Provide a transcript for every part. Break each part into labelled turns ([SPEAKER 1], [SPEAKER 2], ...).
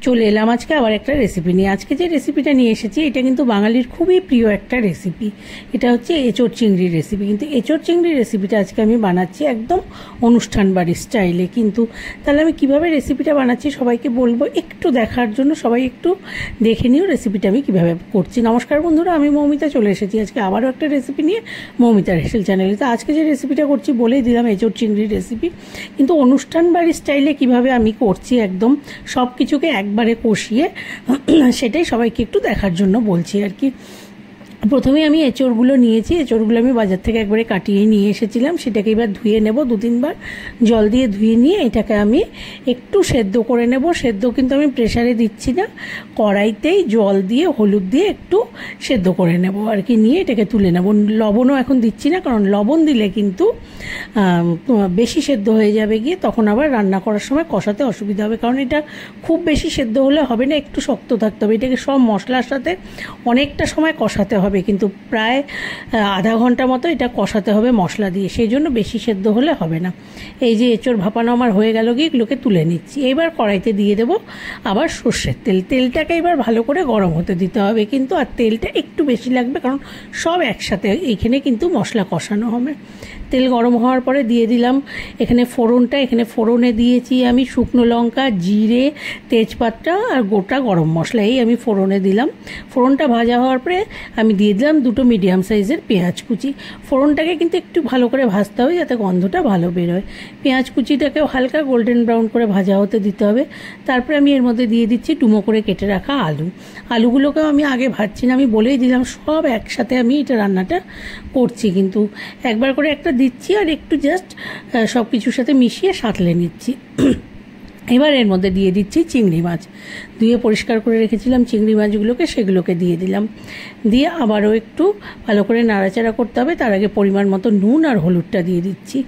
[SPEAKER 1] চলে এলাম আজকে আবার একটা রেসিপি নিয়ে। আজকে যে রেসিপিটা নিয়ে এসেছি এটা কিন্তু বাঙালির খুবই প্রিয় একটা রেসিপি। এটা হচ্ছে এঁচোড় চিংড়ির রেসিপি। কিন্তু এঁচোড় চিংড়ির রেসিপিটা আজকে আমি বানাচ্ছি একদম অনুষ্ঠান বাড়ির স্টাইলে। কিন্তু তাহলে আমি কিভাবে রেসিপিটা বানাচ্ছি সবাইকে বলবো একটু দেখার জন্য, সবাই একটু দেখে নিও রেসিপিটা আমি কিভাবে করছি। নমস্কার বন্ধুরা, আমি মৌমিতা চলে এসেছি আজকে আবারও একটা রেসিপি নিয়ে মৌমিতার হেসেল চ্যানেলে। তো আজকে যে রেসিপিটা করছি বলেই দিলাম এঁচোড় চিংড়ির রেসিপি, কিন্তু অনুষ্ঠান বাড়ির স্টাইলে কিভাবে আমি করছি একদম সব কিছুকে একবারে কষিয়ে, সেটাই সবাইকে একটু দেখার জন্য বলছি আর কি। প্রথমে আমি এঁচোড়গুলো নিয়েছি, এঁচোড়গুলো আমি বাজার থেকে একবারে কাটিয়ে নিয়ে এসেছিলাম। সেটাকে এবার ধুয়ে নেব, 2-3 বার জল দিয়ে ধুয়ে নিয়ে এটাকে আমি একটু সেদ্ধ করে নেব। সেদ্ধ কিন্তু আমি প্রেসারে দিচ্ছি না, কড়াইতেই জল দিয়ে হলুদ দিয়ে একটু সেদ্ধ করে নেব আর কি। নিয়ে এটাকে তুলে নেব। লবণও এখন দিচ্ছি না, কারণ লবণ দিলে কিন্তু বেশি সেদ্ধ হয়ে যাবে গিয়ে, তখন আবার রান্না করার সময় কষাতে অসুবিধা হবে। কারণ এটা খুব বেশি সেদ্ধ হলে হবে না, একটু শক্ত থাকতে হবে। এটাকে সব মশলার সাথে অনেকটা সময় কষাতে হবে, কিন্তু প্রায় আধা ঘন্টা মতো এটা কষাতে হবে মশলা দিয়ে, সেই জন্য বেশি সেদ্ধ হলে হবে না। এই যে এঁচোড় ভাপানো আমার হয়ে গেল গিয়ে, এগুলোকে তুলে নিচ্ছি। এবার কড়াইতে দিয়ে দেবো আবার সর্ষের তেল। তেলটাকে এবার ভালো করে গরম হতে দিতে হবে কিন্তু, আর তেলটা একটু বেশি লাগবে কারণ সব একসাথে এইখানে কিন্তু মশলা কষানো হবে। তেল গরম হওয়ার পরে দিয়ে দিলাম এখানে ফোড়নটা। এখানে ফোড়নে দিয়েছি আমি শুকনো লঙ্কা, জিরে, তেজপাতা আর গোটা গরম মশলা, এই আমি ফোড়নে দিলাম। ফোড়নটা ভাজা হওয়ার পরে আমি দিয়ে দিলাম 2 মিডিয়াম সাইজের পেঁয়াজ কুচি। ফোড়নটাকে কিন্তু একটু ভালো করে ভাজতে হবে যাতে গন্ধটা ভালো বেরোয়। পেঁয়াজ কুচিটাকেও হালকা গোল্ডেন ব্রাউন করে ভাজা হতে দিতে হবে। তারপরে আমি এর মধ্যে দিয়ে দিচ্ছি ডুমো করে কেটে রাখা আলু। আলুগুলোকেও আমি আগে ভাজছি না, আমি বলেই দিলাম সব একসাথে আমি এটা রান্নাটা করছি, কিন্তু একবার করে একটা দিচ্ছি আর একটু জাস্ট সব কিছুর সাথে মিশিয়ে সাঁতলে নিচ্ছি। এবার এর মধ্যে দিয়ে দিচ্ছি চিংড়ি মাছ। ধুয়ে পরিষ্কার করে রেখেছিলাম চিংড়ি মাছগুলোকে, সেগুলোকে দিয়ে দিলাম। দিয়ে আবারও একটু ভালো করে নাড়াচাড়া করতে হবে। তার আগে পরিমাণ মতো নুন আর হলুদটা দিয়ে দিচ্ছি।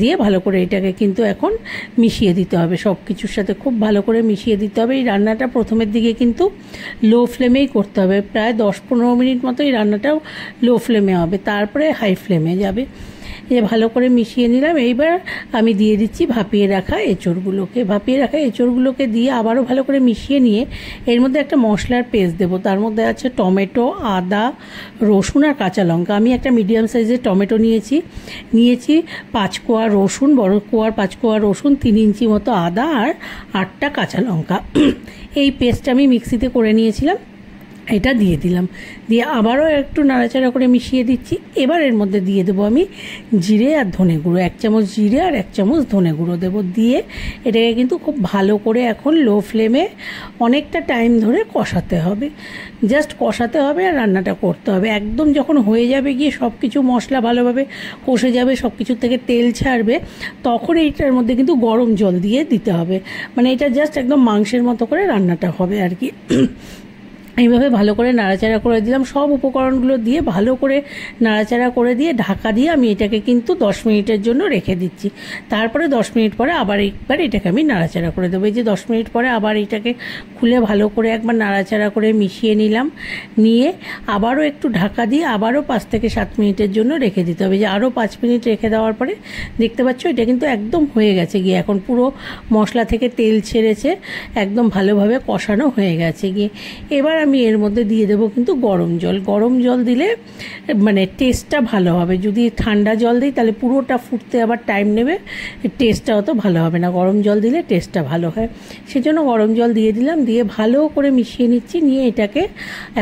[SPEAKER 1] দিয়ে ভালো করে এটাকে কিন্তু এখন মিশিয়ে দিতে হবে, সব কিছুর সাথে খুব ভালো করে মিশিয়ে দিতে হবে। এই রান্নাটা প্রথমের দিকে কিন্তু লো ফ্লেমেই করতে হবে, প্রায় 10-15 মিনিট মতো এই রান্নাটাও লো ফ্লেমে হবে, তারপরে হাই ফ্লেমে যাবে। যে ভালো করে মিশিয়ে নিলাম। এইবার আমি দিয়ে দিচ্ছি ভাপিয়ে রাখা এঁচোড়গুলোকে। ভাপিয়ে রাখা এঁচোড়গুলোকে দিয়ে আবারও ভালো করে মিশিয়ে নিয়ে এর মধ্যে একটা মশলার পেস্ট দেবো। তার মধ্যে আছে টমেটো, আদা, রসুন আর কাঁচা লঙ্কা। আমি একটা মিডিয়াম সাইজের টমেটো নিয়েছি 5 কোয়া রসুন, বড় কোয়ার 5 কোয়া রসুন, 3 ইঞ্চি মতো আদা আর 8টা কাঁচা লঙ্কা। এই পেস্ট আমি মিক্সিতে করে নিয়েছিলাম, এটা দিয়ে দিলাম। দিয়ে আবারও একটু নাড়াচাড়া করে মিশিয়ে দিচ্ছি। এবার এর মধ্যে দিয়ে দেবো আমি জিরে আর ধনে গুঁড়ো, 1 চামচ জিরে আর 1 চামচ ধনে গুঁড়ো দেবো। দিয়ে এটাকে কিন্তু খুব ভালো করে এখন লো ফ্লেমে অনেকটা টাইম ধরে কষাতে হবে, জাস্ট কষাতে হবে আর রান্নাটা করতে হবে। একদম যখন হয়ে যাবে গিয়ে সব কিছু মশলা ভালোভাবে কষে যাবে, সব কিছুর থেকে তেল ছাড়বে, তখন এইটার মধ্যে কিন্তু গরম জল দিয়ে দিতে হবে। মানে এটা জাস্ট একদম মাংসের মতো করে রান্নাটা হবে আর কি। এইভাবে ভালো করে নাড়াচাড়া করে দিলাম। সব উপকরণগুলো দিয়ে ভালো করে নাড়াচাড়া করে দিয়ে ঢাকা দিয়ে আমি এটাকে কিন্তু 10 মিনিটের জন্য রেখে দিচ্ছি। তারপরে 10 মিনিট পরে আবার একবার এটাকে আমি নাড়াচাড়া করে দেবো। এই যে 10 মিনিট পরে আবার এটাকে খুলে ভালো করে একবার নাড়াচাড়া করে মিশিয়ে নিলাম। নিয়ে আবারও একটু ঢাকা দিয়ে আবারও 5 থেকে 7 মিনিটের জন্য রেখে দিতে হবে। যে আরও 5 মিনিট রেখে দেওয়ার পরে দেখতে পাচ্ছ এটা কিন্তু একদম হয়ে গেছে গিয়ে, এখন পুরো মশলা থেকে তেল ছেড়েছে, একদম ভালোভাবে কষানো হয়ে গেছে গিয়ে। এবার আমি এর মধ্যে দিয়ে দেবো কিন্তু গরম জল। গরম জল দিলে মানে টেস্টটা ভালো হবে। যদি ঠান্ডা জল দিই তাহলে পুরোটা ফুটতে আবার টাইম নেবে, টেস্টটা অত ভালো হবে না। গরম জল দিলে টেস্টটা ভালো হয়, সেজন্য গরম জল দিয়ে দিলাম। দিয়ে ভালো করে মিশিয়ে নিচ্ছি। নিয়ে এটাকে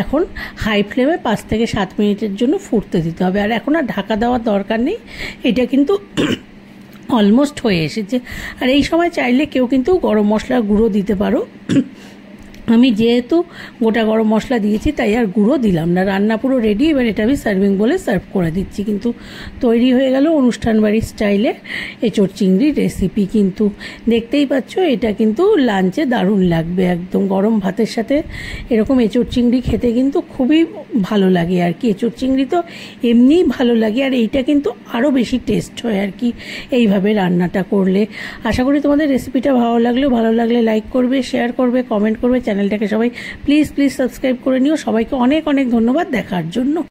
[SPEAKER 1] এখন হাই ফ্লেমে 5 থেকে 7 মিনিটের জন্য ফুটতে দিতে হবে। আর এখন আর ঢাকা দেওয়ার দরকার নেই, এটা কিন্তু অলমোস্ট হয়ে এসেছে। আর এই সময় চাইলে কেউ কিন্তু গরম মশলার গুঁড়ো দিতে পারো। আমি যেহেতু গোটা গরম মশলা দিয়েছি তাই আর গুঁড়ো দিলাম না। রান্না পুরো রেডি। এবার এটা আমি সার্ভিং বলে সার্ভ করে দিচ্ছি। কিন্তু তৈরি হয়ে গেল অনুষ্ঠান বাড়ির স্টাইলে এঁচোড় চিংড়ির রেসিপি। কিন্তু দেখতেই পাচ্ছ এটা কিন্তু লাঞ্চে দারুণ লাগবে, একদম গরম ভাতের সাথে এরকম এঁচোড় চিংড়ি খেতে কিন্তু খুবই ভালো লাগে আর কি। এঁচোড় চিংড়ি তো এমনিই ভালো লাগে, আর এইটা কিন্তু আরও বেশি টেস্ট হয় আর কি এইভাবে রান্নাটা করলে। আশা করি তোমাদের রেসিপিটা ভালো লাগলে লাইক করবে, শেয়ার করবে, কমেন্ট করবে। চ্যানেলটাকে সবাই প্লিজ সাবস্ক্রাইব করে নিও। সবাইকে অনেক অনেক ধন্যবাদ দেখার জন্য।